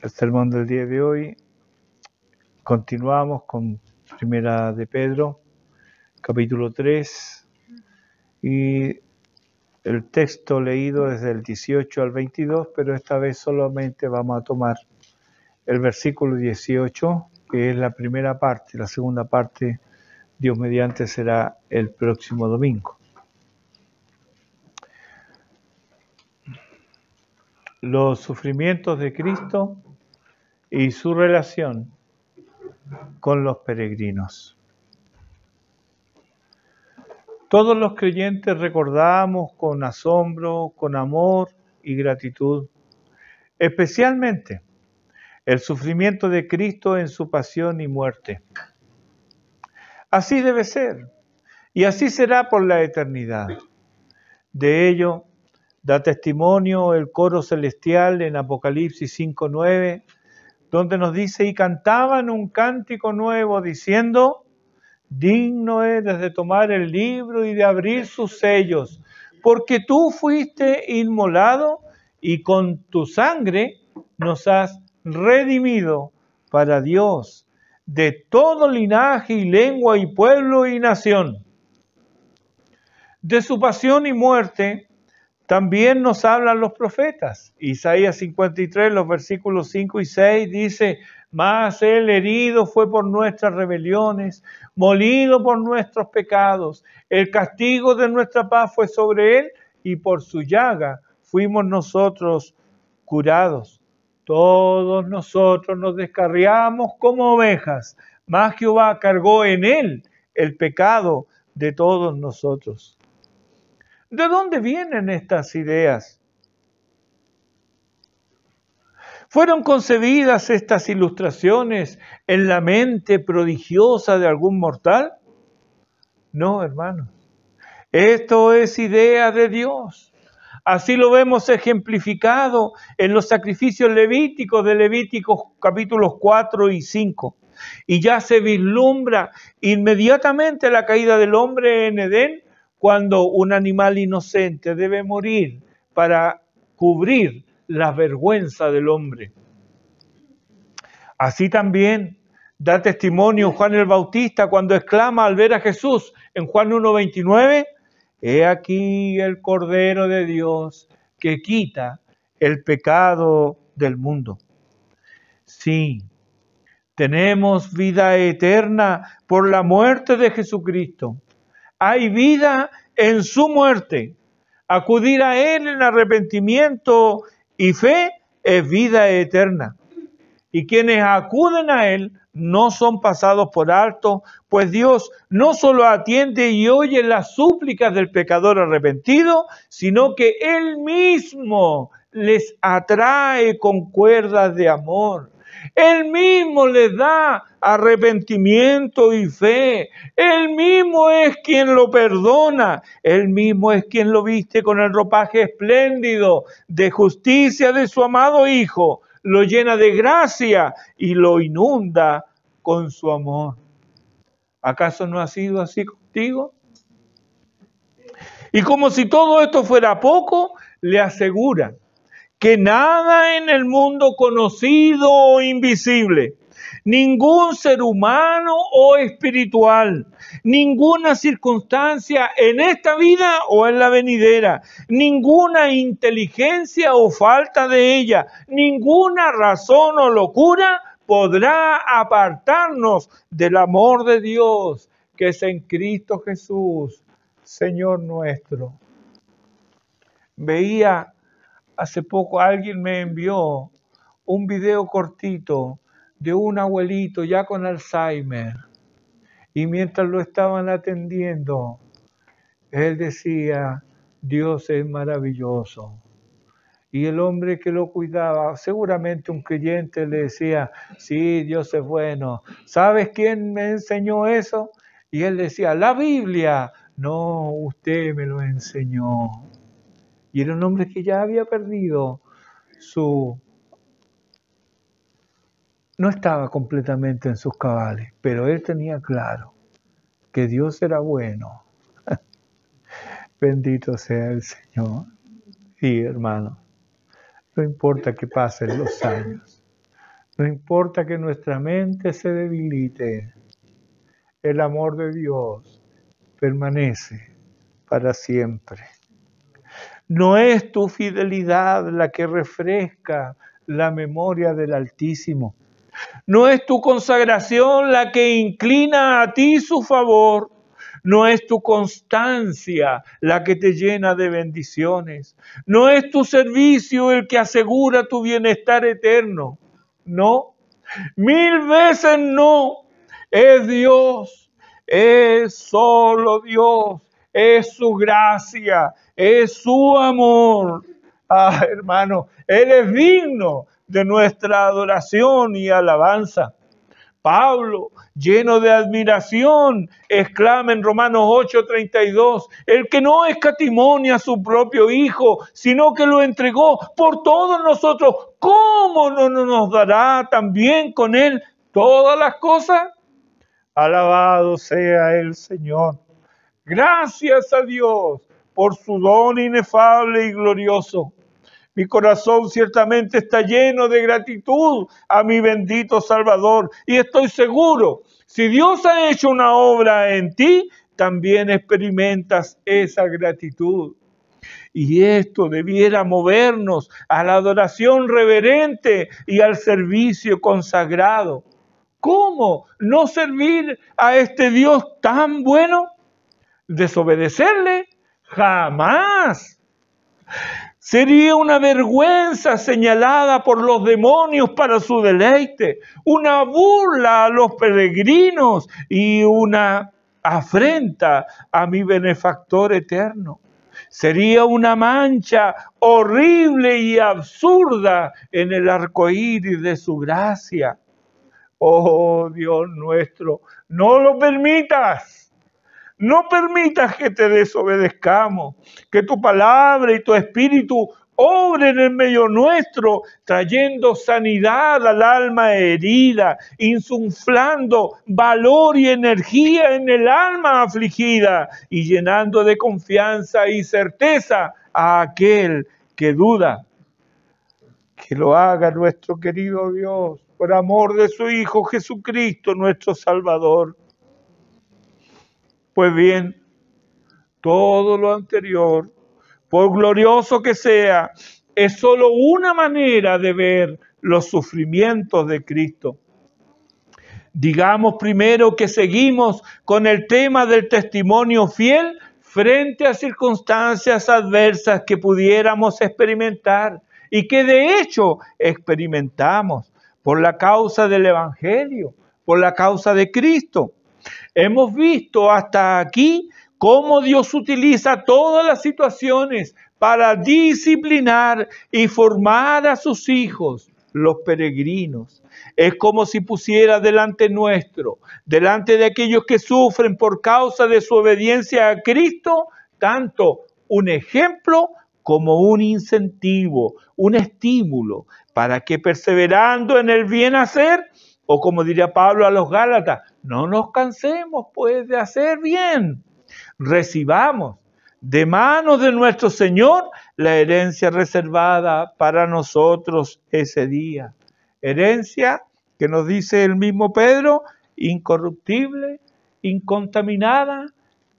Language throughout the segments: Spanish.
el sermón del día de hoy. Continuamos con Primera de Pedro, capítulo 3, y el texto leído desde el 18 al 22, pero esta vez solamente vamos a tomar el versículo 18, que es la primera parte. La segunda parte, Dios mediante, será el próximo domingo. Los sufrimientos de Cristo y su relación con los peregrinos. Todos los creyentes recordamos con asombro, con amor y gratitud, especialmente el sufrimiento de Cristo en su pasión y muerte. Así debe ser, y así será por la eternidad. De ello da testimonio el coro celestial en Apocalipsis 5:9, donde nos dice: y cantaban un cántico nuevo diciendo: digno eres de tomar el libro y de abrir sus sellos, porque tú fuiste inmolado y con tu sangre nos has redimido para Dios de todo linaje y lengua y pueblo y nación. De su pasión y muerte también nos hablan los profetas. Isaías 53, los versículos 5 y 6 dice: mas él herido fue por nuestras rebeliones, molido por nuestros pecados. El castigo de nuestra paz fue sobre él, y por su llaga fuimos nosotros curados. Todos nosotros nos descarriamos como ovejas, mas Jehová cargó en él el pecado de todos nosotros. ¿De dónde vienen estas ideas? ¿Fueron concebidas estas ilustraciones en la mente prodigiosa de algún mortal? No, hermanos. Esto es idea de Dios. Así lo vemos ejemplificado en los sacrificios levíticos de Levíticos capítulos 4 y 5. Y ya se vislumbra inmediatamente la caída del hombre en Edén, cuando un animal inocente debe morir para cubrir la vergüenza del hombre. Así también da testimonio Juan el Bautista cuando exclama al ver a Jesús en Juan 1:29, he aquí el Cordero de Dios que quita el pecado del mundo. Sí, tenemos vida eterna por la muerte de Jesucristo. Hay vida en su muerte. Acudir a Él en arrepentimiento y fe es vida eterna. Y quienes acuden a Él no son pasados por alto, pues Dios no solo atiende y oye las súplicas del pecador arrepentido, sino que Él mismo les atrae con cuerdas de amor. Él mismo les da arrepentimiento y fe. Él mismo es quien lo perdona. Él mismo es quien lo viste con el ropaje espléndido de justicia de su amado Hijo. Lo llena de gracia y lo inunda con su amor. ¿Acaso no ha sido así contigo? Y como si todo esto fuera poco, le asegura que nada en el mundo conocido o invisible, ningún ser humano o espiritual, ninguna circunstancia en esta vida o en la venidera, ninguna inteligencia o falta de ella, ninguna razón o locura podrá apartarnos del amor de Dios que es en Cristo Jesús, Señor nuestro. Veía hace poco, alguien me envió un video cortito de un abuelito ya con Alzheimer, y mientras lo estaban atendiendo, él decía: Dios es maravilloso. Y el hombre que lo cuidaba, seguramente un creyente, le decía: sí, Dios es bueno. ¿Sabes quién me enseñó eso? Y él decía: la Biblia. No, usted me lo enseñó. Y era un hombre que ya había perdido no estaba completamente en sus cabales, pero él tenía claro que Dios era bueno. Bendito sea el Señor. Sí, hermano, no importa que pasen los años, No importa que nuestra mente se debilite, el amor de Dios permanece para siempre. No es tu fidelidad la que refresca la memoria del Altísimo. No es tu consagración la que inclina a ti su favor. No es tu constancia la que te llena de bendiciones. No es tu servicio el que asegura tu bienestar eterno. No, 1000 veces no. Es Dios, es solo Dios, es su gracia, es su amor. Ah, hermano, Él es digno de nuestra adoración y alabanza. Pablo, lleno de admiración, exclama en Romanos 8:32, el que no escatimonia a su propio Hijo, sino que lo entregó por todos nosotros, ¿cómo no nos dará también con Él todas las cosas? Alabado sea el Señor. Gracias a Dios por su don inefable y glorioso. Mi corazón ciertamente está lleno de gratitud a mi bendito Salvador. Y estoy seguro, si Dios ha hecho una obra en ti, también experimentas esa gratitud. Y esto debiera movernos a la adoración reverente y al servicio consagrado. ¿Cómo no servir a este Dios tan bueno? ¿Desobedecerle? Jamás. Sería una vergüenza señalada por los demonios para su deleite, una burla a los peregrinos y una afrenta a mi benefactor eterno. Sería una mancha horrible y absurda en el arco iris de su gracia. Oh Dios nuestro, no lo permitas. No permitas que te desobedezcamos, que tu palabra y tu espíritu obren en medio nuestro, trayendo sanidad al alma herida, insuflando valor y energía en el alma afligida y llenando de confianza y certeza a aquel que duda. Que lo haga nuestro querido Dios, por amor de su Hijo Jesucristo, nuestro Salvador. Pues bien, todo lo anterior, por glorioso que sea, es solo una manera de ver los sufrimientos de Cristo. Digamos primero que seguimos con el tema del testimonio fiel frente a circunstancias adversas que pudiéramos experimentar y que de hecho experimentamos por la causa del Evangelio, por la causa de Cristo. Hemos visto hasta aquí cómo Dios utiliza todas las situaciones para disciplinar y formar a sus hijos, los peregrinos. Es como si pusiera delante nuestro, delante de aquellos que sufren por causa de su obediencia a Cristo, tanto un ejemplo como un incentivo, un estímulo, para que perseverando en el bien hacer, o como diría Pablo a los Gálatas, no nos cansemos pues de hacer bien. Recibamos de manos de nuestro Señor la herencia reservada para nosotros ese día. Herencia que nos dice el mismo Pedro, incorruptible, incontaminada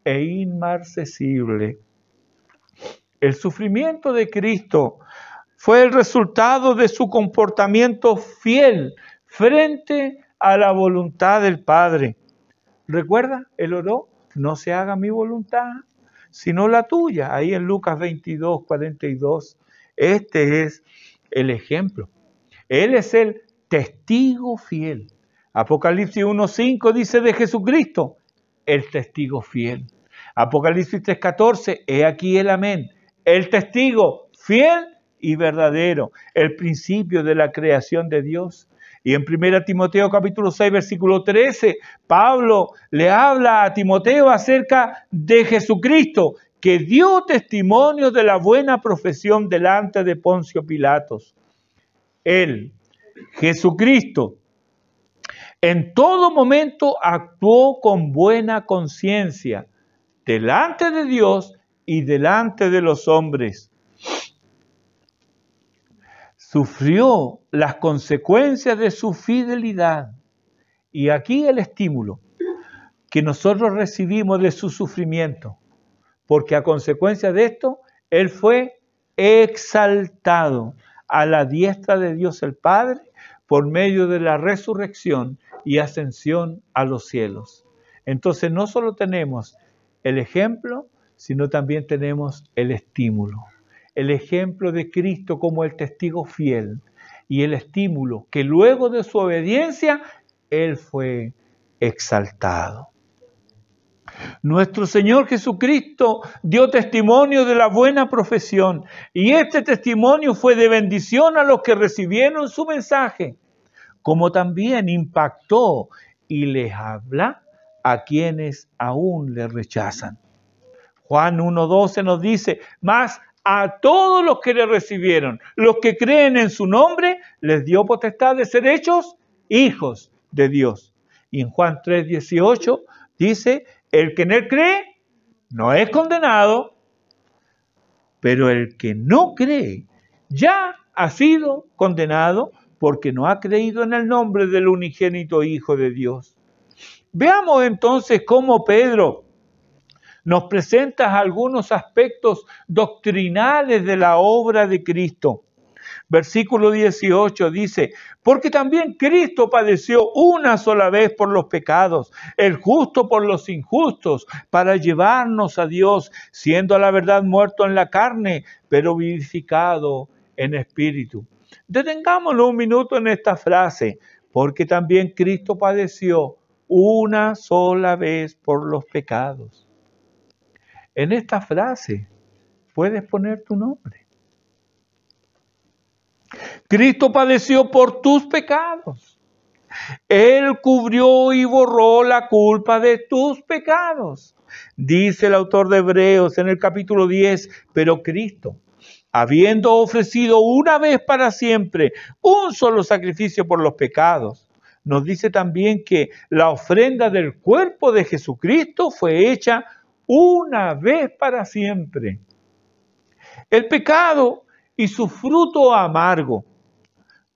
e inmarcesible. El sufrimiento de Cristo fue el resultado de su comportamiento fiel frente a la voluntad del Padre. ¿Recuerda? Él oró, no se haga mi voluntad, sino la tuya. Ahí en Lucas 22:42. Este es el ejemplo. Él es el testigo fiel. Apocalipsis 1:5 dice de Jesucristo, el testigo fiel. Apocalipsis 3:14, he aquí el amén. El testigo fiel y verdadero, el principio de la creación de Dios. Y en 1 Timoteo capítulo 6, versículo 13, Pablo le habla a Timoteo acerca de Jesucristo, que dio testimonio de la buena profesión delante de Poncio Pilatos. Él, Jesucristo, en todo momento actuó con buena conciencia delante de Dios y delante de los hombres. sufrió las consecuencias de su fidelidad. Y aquí el estímulo que nosotros recibimos de su sufrimiento, porque a consecuencia de esto, Él fue exaltado a la diestra de Dios el Padre por medio de la resurrección y ascensión a los cielos. Entonces no solo tenemos el ejemplo, sino también tenemos el estímulo. El ejemplo de Cristo como el testigo fiel y el estímulo que luego de su obediencia, Él fue exaltado. Nuestro Señor Jesucristo dio testimonio de la buena profesión y este testimonio fue de bendición a los que recibieron su mensaje, como también impactó y les habla a quienes aún le rechazan. Juan 1:12 nos dice, mas a todos los que le recibieron, los que creen en su nombre, les dio potestad de ser hechos hijos de Dios. Y en Juan 3:18 dice, el que en él cree no es condenado, pero el que no cree ya ha sido condenado porque no ha creído en el nombre del unigénito Hijo de Dios. Veamos entonces cómo Pedro nos presenta algunos aspectos doctrinales de la obra de Cristo. Versículo 18 dice, porque también Cristo padeció una sola vez por los pecados, el justo por los injustos, para llevarnos a Dios, siendo a la verdad muerto en la carne, pero vivificado en espíritu. Detengámonos un minuto en esta frase, porque también Cristo padeció una sola vez por los pecados. En esta frase puedes poner tu nombre. Cristo padeció por tus pecados. Él cubrió y borró la culpa de tus pecados. Dice el autor de Hebreos en el capítulo 10, pero Cristo, habiendo ofrecido una vez para siempre un solo sacrificio por los pecados, nos dice también que la ofrenda del cuerpo de Jesucristo fue hecha una vez para siempre. El pecado y su fruto amargo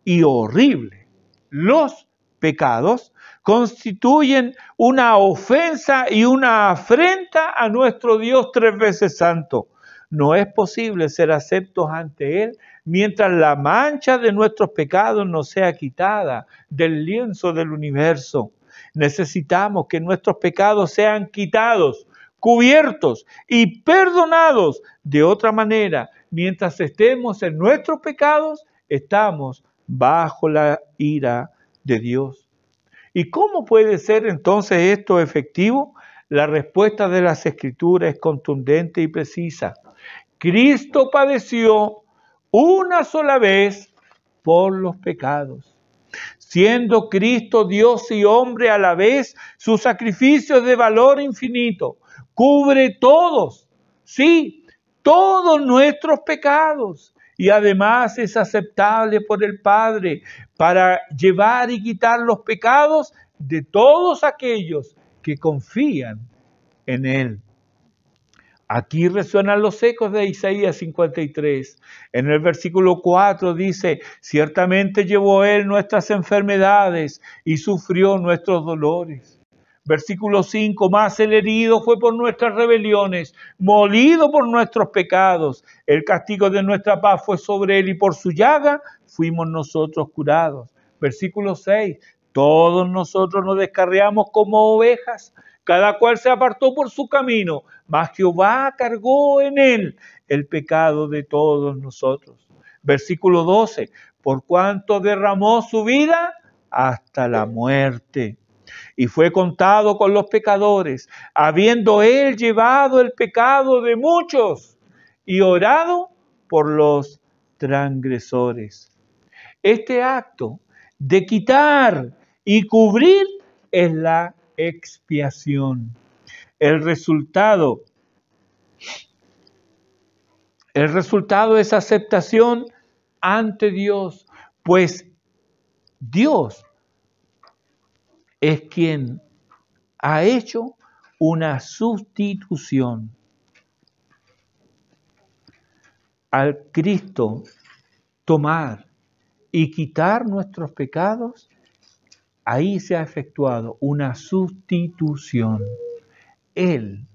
y horrible, los pecados, constituyen una ofensa y una afrenta a nuestro Dios tres veces santo. No es posible ser aceptos ante Él mientras la mancha de nuestros pecados no sea quitada del lienzo del universo. Necesitamos que nuestros pecados sean quitados, cubiertos y perdonados. De otra manera, mientras estemos en nuestros pecados, estamos bajo la ira de Dios. ¿Y cómo puede ser entonces esto efectivo? La respuesta de las Escrituras es contundente y precisa. Cristo padeció una sola vez por los pecados. Siendo Cristo Dios y hombre a la vez, su sacrificio es de valor infinito. Cubre todos, sí, todos nuestros pecados. Y además es aceptable por el Padre para llevar y quitar los pecados de todos aquellos que confían en Él. Aquí resuenan los ecos de Isaías 53. En el versículo 4 dice, ciertamente llevó Él nuestras enfermedades y sufrió nuestros dolores. Versículo 5, mas el herido fue por nuestras rebeliones, molido por nuestros pecados. El castigo de nuestra paz fue sobre Él y por su llaga fuimos nosotros curados. Versículo 6, todos nosotros nos descarriamos como ovejas, cada cual se apartó por su camino, mas Jehová cargó en Él el pecado de todos nosotros. Versículo 12, por cuanto derramó su vida hasta la muerte. Y fue contado con los pecadores, habiendo Él llevado el pecado de muchos y orado por los transgresores. Este acto de quitar y cubrir es la expiación. El resultado es aceptación ante Dios, pues Dios es quien ha hecho una sustitución. Al Cristo tomar y quitar nuestros pecados, ahí se ha efectuado una sustitución. Él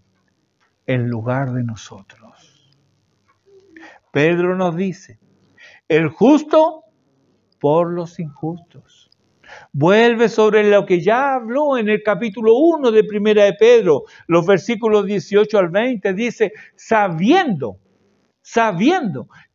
en lugar de nosotros. Pedro nos dice, el justo por los injustos. Vuelve sobre lo que ya habló en el capítulo 1 de Primera de Pedro, los versículos 18 al 20, dice, sabiendo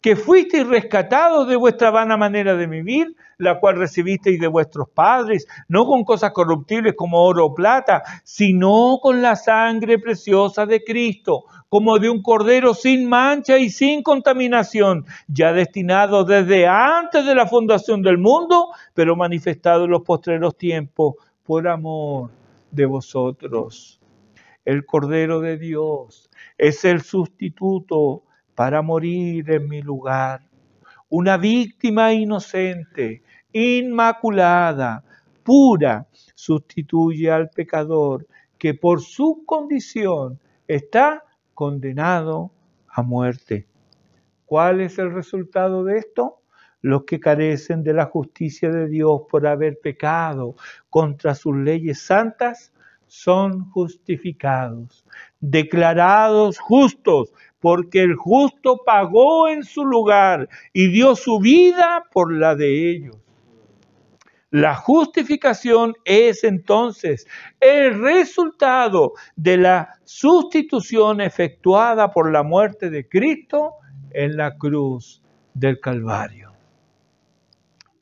que fuisteis rescatados de vuestra vana manera de vivir, la cual recibisteis de vuestros padres, no con cosas corruptibles como oro o plata, sino con la sangre preciosa de Cristo, como de un cordero sin mancha y sin contaminación, ya destinado desde antes de la fundación del mundo, pero manifestado en los postreros tiempos por amor de vosotros. El Cordero de Dios es el sustituto para morir en mi lugar. Una víctima inocente, inmaculada, pura, sustituye al pecador que por su condición está condenado a muerte. ¿Cuál es el resultado de esto? Los que carecen de la justicia de Dios por haber pecado contra sus leyes santas son justificados, declarados justos, porque el justo pagó en su lugar y dio su vida por la de ellos. La justificación es entonces el resultado de la sustitución efectuada por la muerte de Cristo en la cruz del Calvario.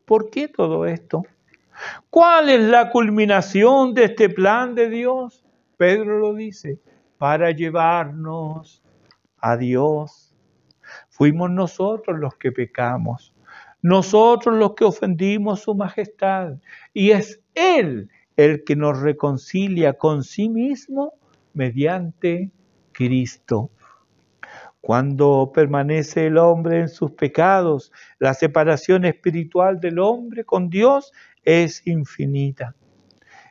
¿Por qué todo esto? ¿Cuál es la culminación de este plan de Dios? Pedro lo dice, para llevarnos a Dios. Fuimos nosotros los que pecamos, nosotros los que ofendimos su majestad, y es Él el que nos reconcilia con sí mismo mediante Cristo. Cuando permanece el hombre en sus pecados, la separación espiritual del hombre con Dios es infinita.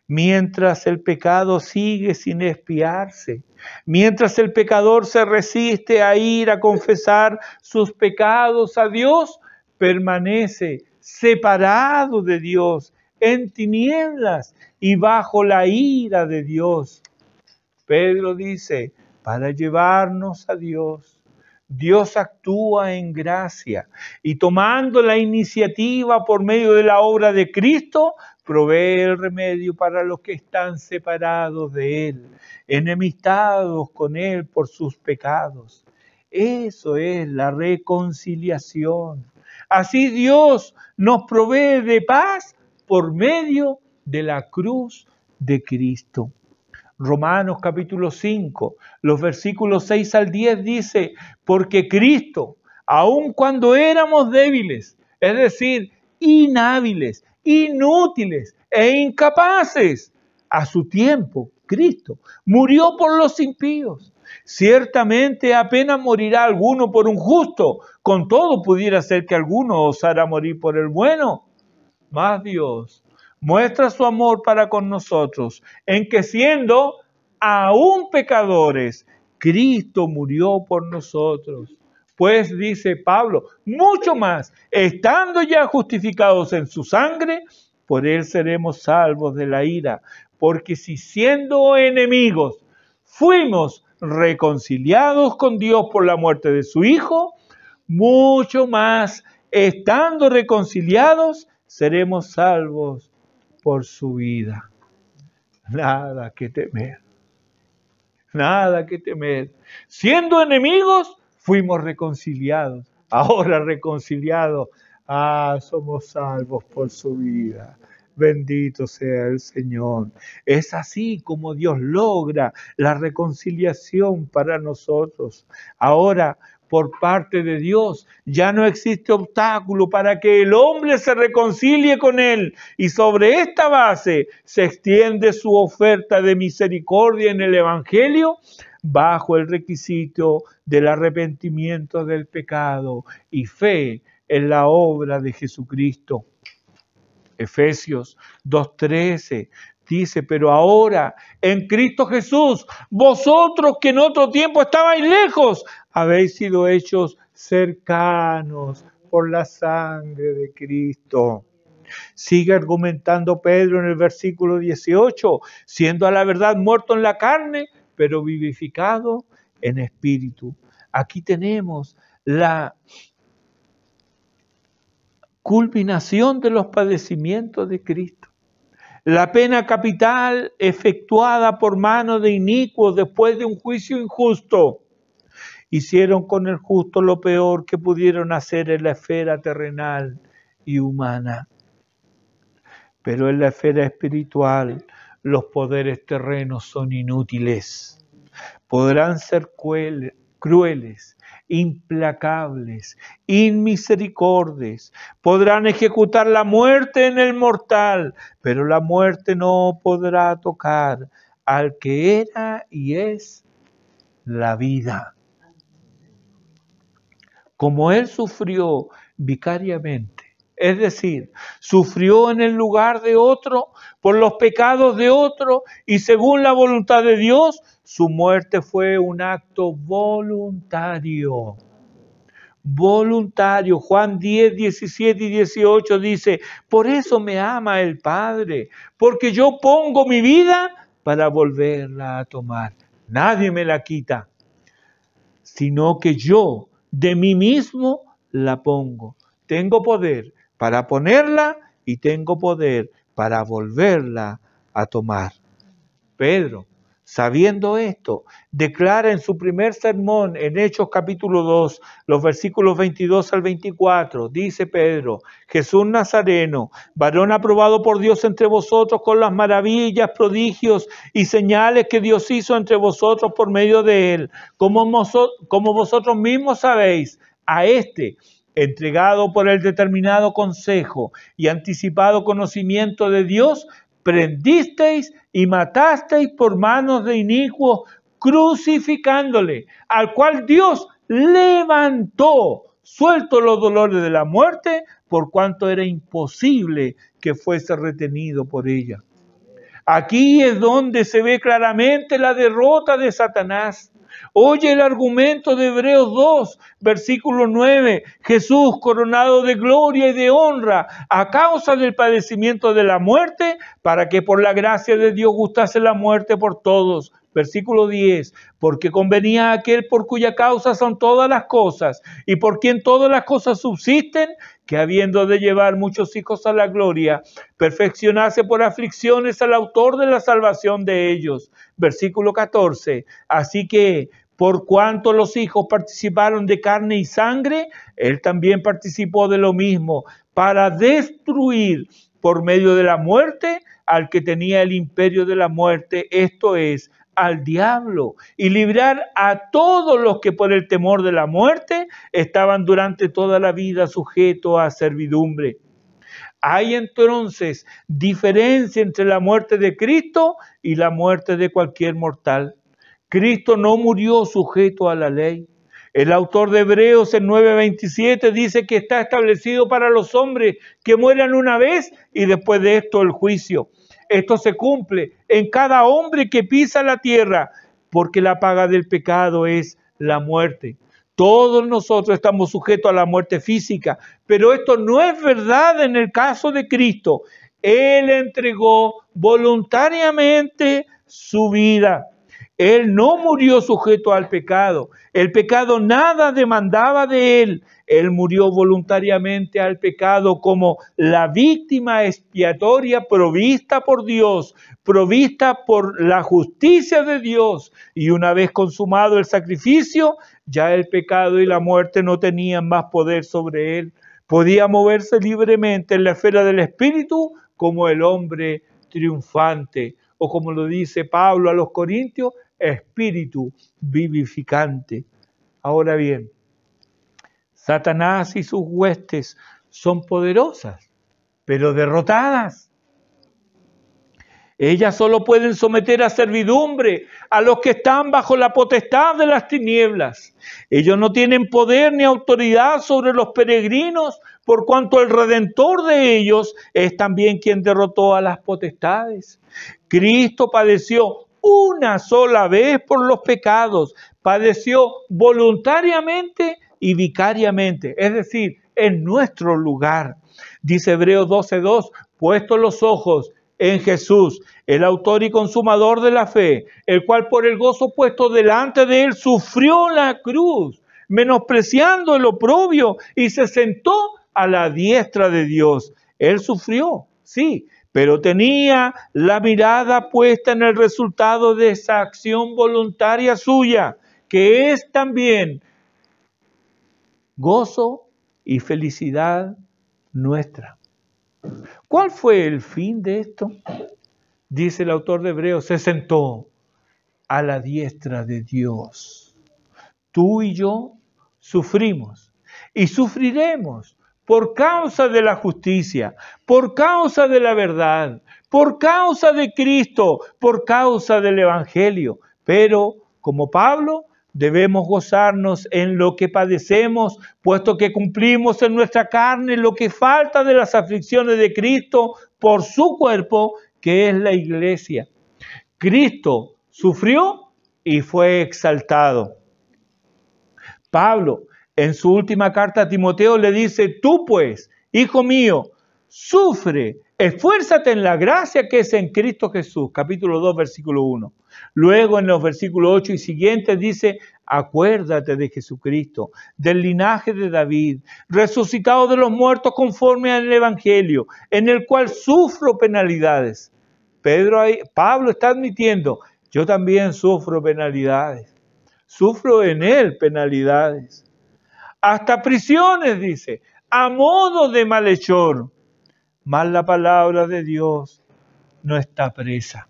Mientras el pecado sigue sin expiarse, mientras el pecador se resiste a ir a confesar sus pecados a Dios, permanece separado de Dios, en tinieblas y bajo la ira de Dios. Pedro dice, para llevarnos a Dios, Dios actúa en gracia y tomando la iniciativa por medio de la obra de Cristo, provee el remedio para los que están separados de Él, enemistados con Él por sus pecados. Eso es la reconciliación. Así Dios nos provee de paz por medio de la cruz de Cristo. Romanos capítulo 5, los versículos 6 al 10 dice, porque Cristo, aun cuando éramos débiles, es decir, inhábiles, inútiles e incapaces, a su tiempo, Cristo murió por los impíos. Ciertamente apenas morirá alguno por un justo, con todo pudiera ser que alguno osara morir por el bueno. Mas Dios muestra su amor para con nosotros, en que siendo aún pecadores, Cristo murió por nosotros. Pues, dice Pablo, mucho más, estando ya justificados en su sangre, por Él seremos salvos de la ira. Porque si siendo enemigos, fuimos reconciliados con Dios por la muerte de su Hijo, mucho más, estando reconciliados, seremos salvos por su vida. Nada que temer. Nada que temer. Siendo enemigos, fuimos reconciliados. Ahora reconciliados, somos salvos por su vida. Bendito sea el Señor. Es así como Dios logra la reconciliación para nosotros. Ahora, por parte de Dios, ya no existe obstáculo para que el hombre se reconcilie con Él. Y sobre esta base se extiende su oferta de misericordia en el Evangelio bajo el requisito del arrepentimiento del pecado y fe en la obra de Jesucristo. Efesios 2:13 dice, pero ahora en Cristo Jesús, vosotros que en otro tiempo estabais lejos, habéis sido hechos cercanos por la sangre de Cristo. Sigue argumentando Pedro en el versículo 18, siendo a la verdad muerto en la carne, pero vivificado en espíritu. Aquí tenemos la culminación de los padecimientos de Cristo. La pena capital efectuada por mano de inicuos después de un juicio injusto. Hicieron con el justo lo peor que pudieron hacer en la esfera terrenal y humana. Pero en la esfera espiritual, los poderes terrenos son inútiles. Podrán ser crueles, implacables, inmisericordes. Podrán ejecutar la muerte en el mortal, pero la muerte no podrá tocar al que era y es la vida. Como Él sufrió vicariamente, es decir, sufrió en el lugar de otro, por los pecados de otro, y según la voluntad de Dios, su muerte fue un acto voluntario. Voluntario. Juan 10, 17 y 18 dice, por eso me ama el Padre, porque yo pongo mi vida para volverla a tomar. Nadie me la quita, sino que yo de mí mismo la pongo. Tengo poder para ponerla y tengo poder para volverla a tomar. Pedro, sabiendo esto, declara en su primer sermón en Hechos capítulo 2, los versículos 22 al 24, dice Pedro, Jesús Nazareno, varón aprobado por Dios entre vosotros con las maravillas, prodigios y señales que Dios hizo entre vosotros por medio de él, como vosotros mismos sabéis, a este, entregado por el determinado consejo y anticipado conocimiento de Dios, prendisteis y matasteis por manos de inicuos, crucificándole, al cual Dios levantó, suelto los dolores de la muerte, por cuanto era imposible que fuese retenido por ella. Aquí es donde se ve claramente la derrota de Satanás. Oye el argumento de Hebreos 2, versículo 9. Jesús, coronado de gloria y de honra a causa del padecimiento de la muerte, para que por la gracia de Dios gustase la muerte por todos. Versículo 10. Porque convenía a aquel por cuya causa son todas las cosas y por quien todas las cosas subsisten, que habiendo de llevar muchos hijos a la gloria, perfeccionase por aflicciones al autor de la salvación de ellos. Versículo 14. Así que, por cuanto los hijos participaron de carne y sangre, él también participó de lo mismo, para destruir por medio de la muerte al que tenía el imperio de la muerte, esto es, al diablo, y librar a todos los que por el temor de la muerte estaban durante toda la vida sujetos a servidumbre. Hay entonces diferencia entre la muerte de Cristo y la muerte de cualquier mortal. Cristo no murió sujeto a la ley. El autor de Hebreos en 9:27 dice que está establecido para los hombres que mueran una vez y después de esto el juicio. Esto se cumple en cada hombre que pisa la tierra, porque la paga del pecado es la muerte. Todos nosotros estamos sujetos a la muerte física, pero esto no es verdad en el caso de Cristo. Él entregó voluntariamente su vida. Él no murió sujeto al pecado. El pecado nada demandaba de él. Él murió voluntariamente al pecado como la víctima expiatoria provista por Dios, provista por la justicia de Dios. Y una vez consumado el sacrificio, ya el pecado y la muerte no tenían más poder sobre él. Podía moverse libremente en la esfera del espíritu como el hombre triunfante, o como lo dice Pablo a los Corintios, espíritu vivificante. Ahora bien, Satanás y sus huestes son poderosas, pero derrotadas. Ellas solo pueden someter a servidumbre a los que están bajo la potestad de las tinieblas. Ellos no tienen poder ni autoridad sobre los peregrinos, por cuanto el Redentor de ellos es también quien derrotó a las potestades. Cristo padeció una sola vez por los pecados, padeció voluntariamente y vicariamente, es decir, en nuestro lugar. Dice Hebreos 12:2, puestos los ojos en Jesús, el autor y consumador de la fe, el cual por el gozo puesto delante de él sufrió la cruz, menospreciando el oprobio, y se sentó a la diestra de Dios. Él sufrió, sí, pero tenía la mirada puesta en el resultado de esa acción voluntaria suya, que es también gozo y felicidad nuestra. ¿Cuál fue el fin de esto? Dice el autor de Hebreos, se sentó a la diestra de Dios. Tú y yo sufrimos y sufriremos por causa de la justicia, por causa de la verdad, por causa de Cristo, por causa del Evangelio. Pero, como Pablo, debemos gozarnos en lo que padecemos, puesto que cumplimos en nuestra carne lo que falta de las aflicciones de Cristo por su cuerpo, que es la iglesia. Cristo sufrió y fue exaltado. Pablo, en su última carta a Timoteo, le dice, tú pues, hijo mío, sufre, esfuérzate en la gracia que es en Cristo Jesús. Capítulo 2, versículo 1. Luego en los versículos 8 y siguientes dice, acuérdate de Jesucristo, del linaje de David, resucitado de los muertos conforme al Evangelio, en el cual sufro penalidades. Pablo está admitiendo, yo también sufro penalidades. Sufro en él penalidades. Hasta prisiones, dice, a modo de malhechor. Mas la palabra de Dios no está presa.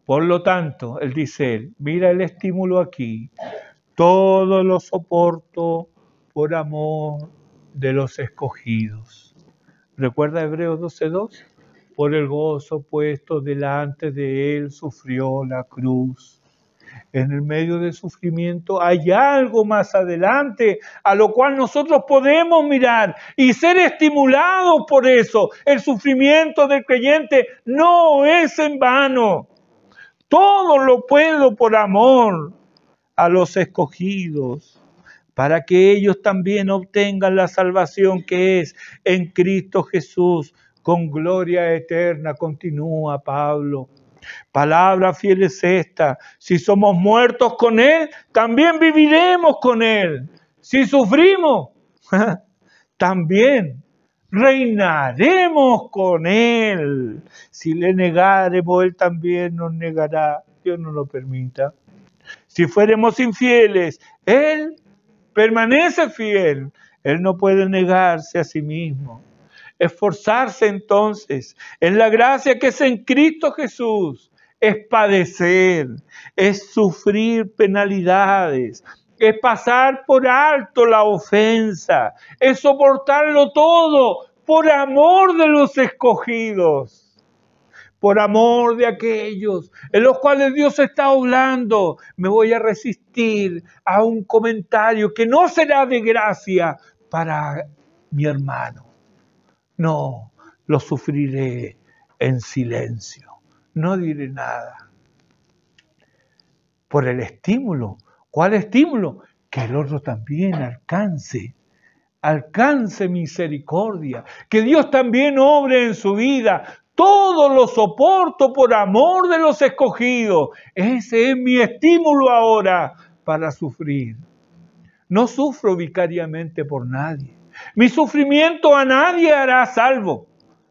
Por lo tanto, él dice, mira el estímulo aquí, todo lo soporto por amor de los escogidos. ¿Recuerda Hebreos 12:2? Por el gozo puesto delante de él sufrió la cruz. En el medio del sufrimiento hay algo más adelante a lo cual nosotros podemos mirar y ser estimulados por eso. El sufrimiento del creyente no es en vano. Todo lo puedo por amor a los escogidos, para que ellos también obtengan la salvación que es en Cristo Jesús, con gloria eterna, continúa Pablo. Palabra fiel es esta, si somos muertos con Él, también viviremos con Él. Si sufrimos, también reinaremos con Él. Si le negaremos, Él también nos negará. Dios no lo permita. Si fuéramos infieles, Él permanece fiel. Él no puede negarse a sí mismo. Esforzarse entonces en la gracia que es en Cristo Jesús es padecer, es sufrir penalidades, es pasar por alto la ofensa, es soportarlo todo por amor de los escogidos, por amor de aquellos en los cuales Dios está hablando. Me voy a resistir a un comentario que no será de gracia para mi hermano. No, lo sufriré en silencio. No diré nada. Por el estímulo. ¿Cuál estímulo? Que el otro también alcance misericordia. Que Dios también obre en su vida. Todo lo soporto por amor de los escogidos. Ese es mi estímulo ahora para sufrir. No sufro vicariamente por nadie. Mi sufrimiento a nadie hará salvo.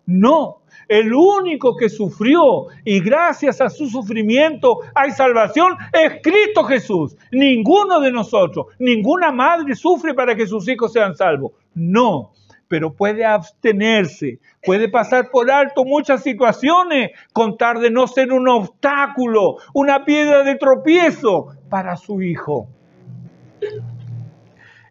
No, el único que sufrió y gracias a su sufrimiento hay salvación es Cristo Jesús. Ninguno de nosotros, ninguna madre sufre para que sus hijos sean salvos. No, pero puede abstenerse, puede pasar por alto muchas situaciones con tal de no ser un obstáculo, una piedra de tropiezo para su hijo.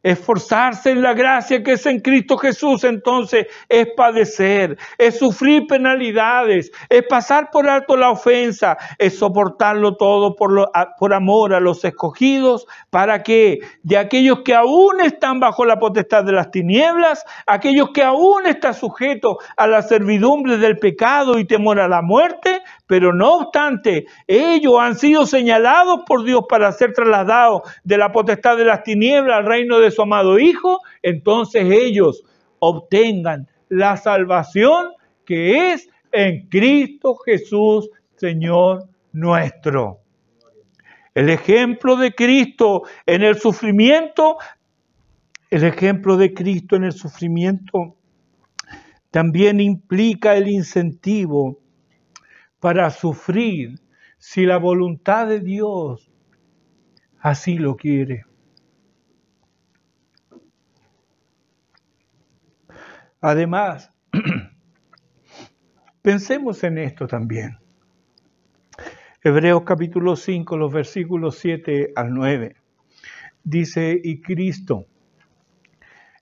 Esforzarse en la gracia que es en Cristo Jesús, entonces, es padecer, es sufrir penalidades, es pasar por alto la ofensa, es soportarlo todo por amor a los escogidos, para que de aquellos que aún están bajo la potestad de las tinieblas, aquellos que aún están sujetos a la servidumbre del pecado y temor a la muerte, Pero no obstante, ellos han sido señalados por Dios para ser trasladados de la potestad de las tinieblas al reino de su amado Hijo, entonces ellos obtengan la salvación que es en Cristo Jesús, Señor nuestro. El ejemplo de Cristo en el sufrimiento, también implica el incentivo para sufrir si la voluntad de Dios así lo quiere. Además, pensemos en esto también. Hebreos capítulo 5, los versículos 7 al 9. Dice, y Cristo,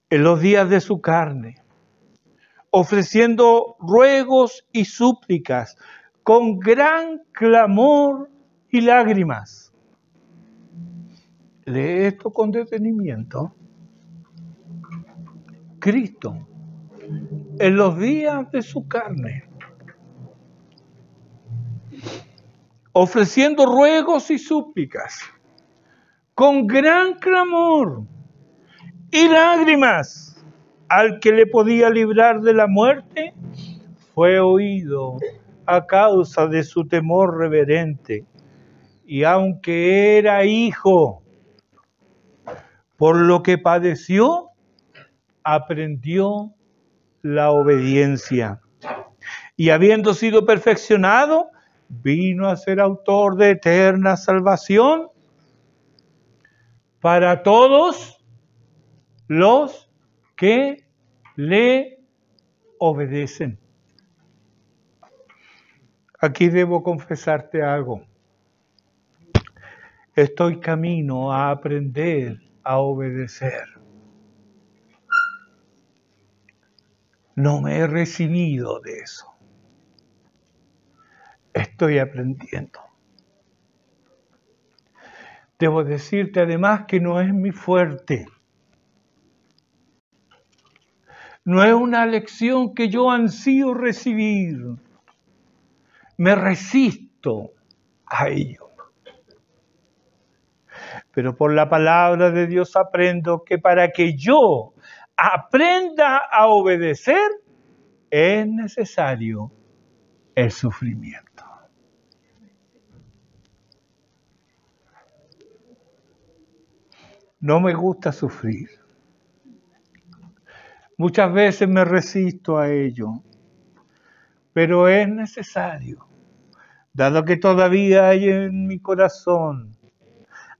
en los días de su carne, ofreciendo ruegos y súplicas con gran clamor y lágrimas. Lee esto con detenimiento. Cristo, en los días de su carne, ofreciendo ruegos y súplicas con gran clamor y lágrimas al que le podía librar de la muerte, fue oído a causa de su temor reverente. Y aunque era hijo, por lo que padeció, aprendió la obediencia. Y habiendo sido perfeccionado, vino a ser autor de eterna salvación para todos los que le obedecen. Aquí debo confesarte algo. Estoy camino a aprender a obedecer. No me he recibido de eso. Estoy aprendiendo. Debo decirte además que no es mi fuerte. No es una lección que yo ansío recibir. Me resisto a ello. Pero por la palabra de Dios aprendo que para que yo aprenda a obedecer es necesario el sufrimiento. No me gusta sufrir. Muchas veces me resisto a ello, pero es necesario, dado que todavía hay en mi corazón,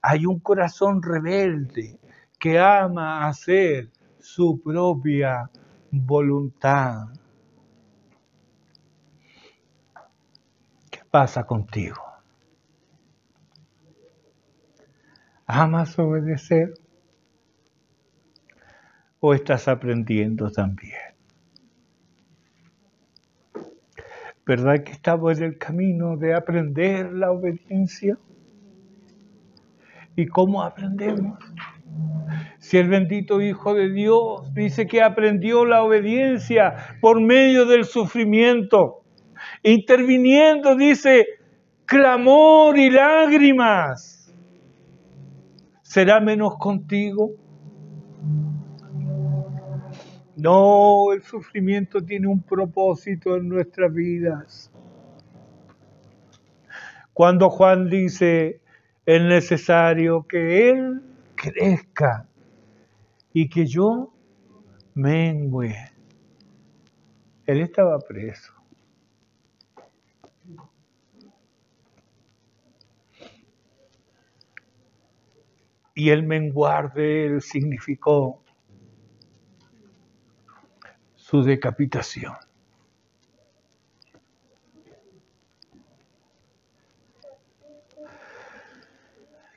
hay un corazón rebelde que ama hacer su propia voluntad. ¿Qué pasa contigo? ¿Amas obedecer? ¿O estás aprendiendo también? ¿Verdad que estamos en el camino de aprender la obediencia? ¿Y cómo aprendemos? Si el bendito Hijo de Dios dice que aprendió la obediencia por medio del sufrimiento, interviniendo, dice, clamor y lágrimas, ¿será menos contigo? No, el sufrimiento tiene un propósito en nuestras vidas. Cuando Juan dice, es necesario que Él crezca y que yo mengüe. Él estaba preso. Y el menguar de Él significó su decapitación.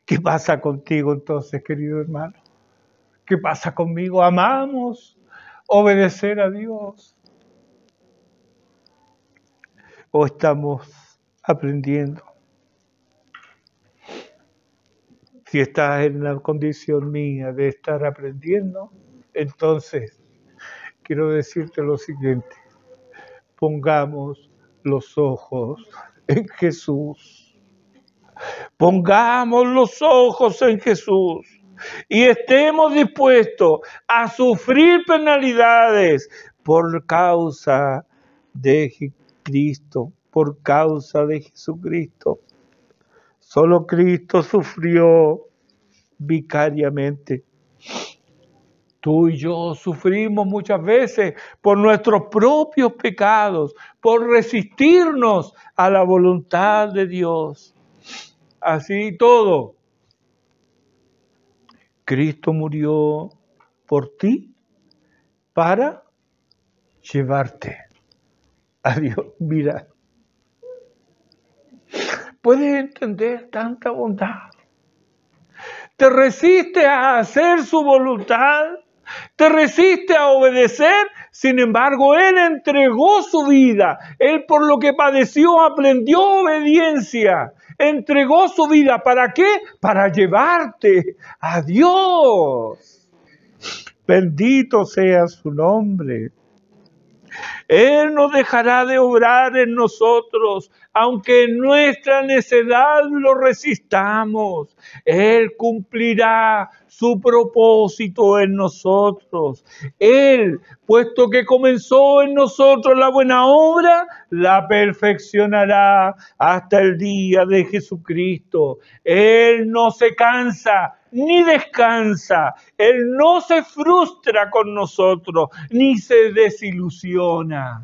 ¿Qué pasa contigo entonces, querido hermano? ¿Qué pasa conmigo? ¿Amamos obedecer a Dios? ¿O estamos aprendiendo? Si estás en la condición mía de estar aprendiendo, entonces quiero decirte lo siguiente. Pongamos los ojos en Jesús. Pongamos los ojos en Jesús y estemos dispuestos a sufrir penalidades por causa de Cristo, por causa de Jesucristo. Solo Cristo sufrió vicariamente. Tú y yo sufrimos muchas veces por nuestros propios pecados, por resistirnos a la voluntad de Dios. Así todo, Cristo murió por ti para llevarte a Dios. Mira, ¿puedes entender tanta bondad? ¿Te resiste a hacer su voluntad? ¿Te resiste a obedecer? Sin embargo, Él entregó su vida. Él por lo que padeció aprendió obediencia. Entregó su vida. ¿Para qué? Para llevarte a Dios. Bendito sea su nombre. Él no dejará de obrar en nosotros, aunque en nuestra necedad lo resistamos. Él cumplirá su propósito en nosotros. Él, puesto que comenzó en nosotros la buena obra, la perfeccionará hasta el día de Jesucristo. Él no se cansa ni descansa. Él no se frustra con nosotros, ni se desilusiona.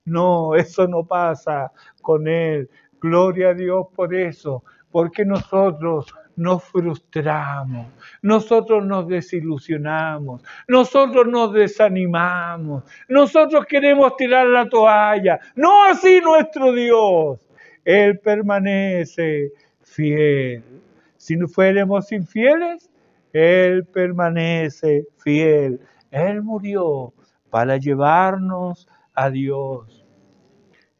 No, eso no pasa con Él. Gloria a Dios por eso, porque nosotros nos frustramos, nosotros nos desilusionamos, nosotros nos desanimamos, nosotros queremos tirar la toalla. No así nuestro Dios. Él permanece fiel. Si no fuéramos infieles, Él permanece fiel. Él murió para llevarnos a Dios.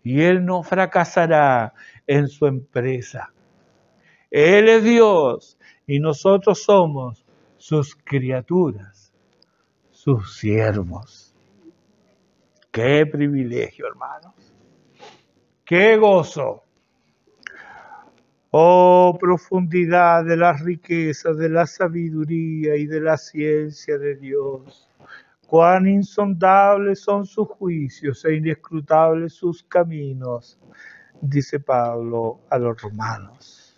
Y Él no fracasará en su empresa. Él es Dios y nosotros somos sus criaturas, sus siervos. ¡Qué privilegio, hermanos! ¡Qué gozo! Oh, profundidad de las riquezas, de la sabiduría y de la ciencia de Dios. Cuán insondables son sus juicios e inescrutables sus caminos, dice Pablo a los romanos.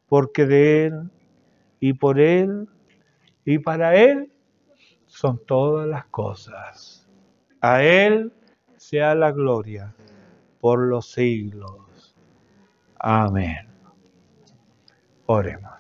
Porque de Él, y por Él, y para Él, son todas las cosas. A Él sea la gloria por los siglos. Amén. Oremos.